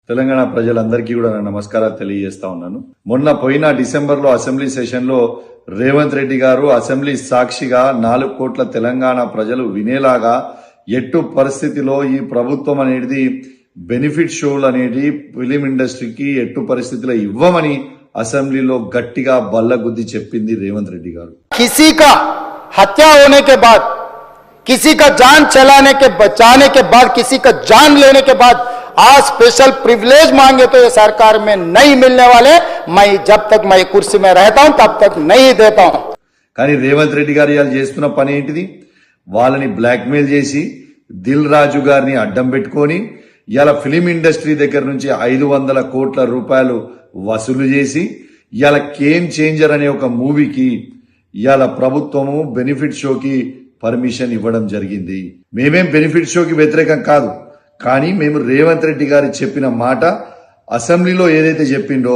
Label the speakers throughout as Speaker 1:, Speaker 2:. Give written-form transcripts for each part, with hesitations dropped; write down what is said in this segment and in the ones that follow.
Speaker 1: తెలంగాణ ప్రజలందరికీ కూడా నా నమస్కారాలు తెలియజేస్తా ఉన్నాను. మొన్న పోయిన డిసెంబర్లో అసెంబ్లీ సెషన్లో రేవంత్ రెడ్డి గారు అసెంబ్లీ సాక్షిగా 4 కోట్ల తెలంగాణ ప్రజలు వినేలాగా ఎట్టు పరిస్థితిలో ఈ ప్రభుత్వం అనేది బెనిఫిట్ షోలు అనేది ఫిలిం ఇండస్ట్రీకి ఎట్టు పరిస్థితిలో ఇవ్వమని అసెంబ్లీలో గట్టిగా బల్లగుద్ది చెప్పింది రేవంత్ రెడ్డి గారు.
Speaker 2: किसी का हत्या होने के बाद, किसी का जान चलाने के बचाने के बाद, किसी का जान लेने के बाद आज स्पेशल प्रिविलेज मांगे तो ये सरकार में नहीं मिलने वाले. मैं जब तक मैं कुर्सी में रहता हूं तब तक नहीं देता हूं.
Speaker 1: కానీ రేవంత్ రెడ్డి గారు ఇవాళ చేస్తున్న పని ఏంటిది? వాళ్ళని బ్లాక్మెయిల్ చేసి దిల్ రాజు గారిని అడ్డం పెట్టుకొని ఇవాళ ఫిలిం ఇండస్ట్రీ దగ్గర నుంచి 500 కోట్ల రూపాయలు వసూలు చేసి ఇవాళ గేమ్ చేంజర్ అనే ఒక మూవీకి ఇవాళ ప్రభుత్వము బెనిఫిట్ షోకి పర్మిషన్ ఇవ్వడం జరిగింది. మేమేం బెనిఫిట్ షోకి వ్యతిరేకం కాదు, కానీ మేము రేవంత్ రెడ్డి గారు చెప్పిన మాట అసెంబ్లీలో ఏదైతే చెప్పిండో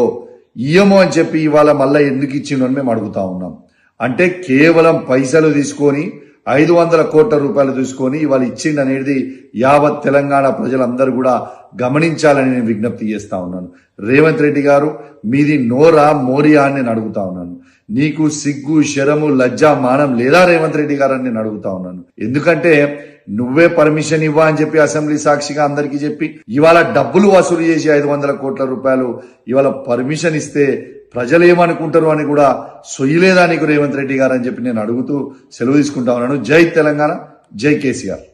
Speaker 1: ఇయ్యమో అని చెప్పి ఇవాళ మళ్ళీ ఎందుకు ఇచ్చిండో అని మేము అడుగుతా ఉన్నాం. అంటే కేవలం పైసలు తీసుకొని 500 కోట్ల రూపాయలు తీసుకొని ఇవాళ ఇచ్చిండు అనేది యావత్ తెలంగాణ ప్రజలందరూ కూడా గమనించాలని నేను విజ్ఞప్తి చేస్తా ఉన్నాను. రేవంత్ రెడ్డి గారు మీది నోరా మోరియా అని నేను అడుగుతా ఉన్నాను. నీకు సిగ్గు శరము లజ్జా మానం లేదా రేవంత్ రెడ్డి గారు అని నేను అడుగుతా ఉన్నాను. ఎందుకంటే నువ్వే పర్మిషన్ ఇవ్వా అని చెప్పి అసెంబ్లీ సాక్షిగా అందరికీ చెప్పి ఇవాళ డబ్బులు వసూలు చేసి 500 కోట్ల రూపాయలు ఇవాళ పర్మిషన్ ఇస్తే ప్రజలు ఏమనుకుంటారు అని కూడా సొయ్యలేదా నీకు రేవంత్ రెడ్డి గారు అని చెప్పి నేను అడుగుతూ సెలవు తీసుకుంటా ఉన్నాను. జై తెలంగాణ, జై కేసీఆర్.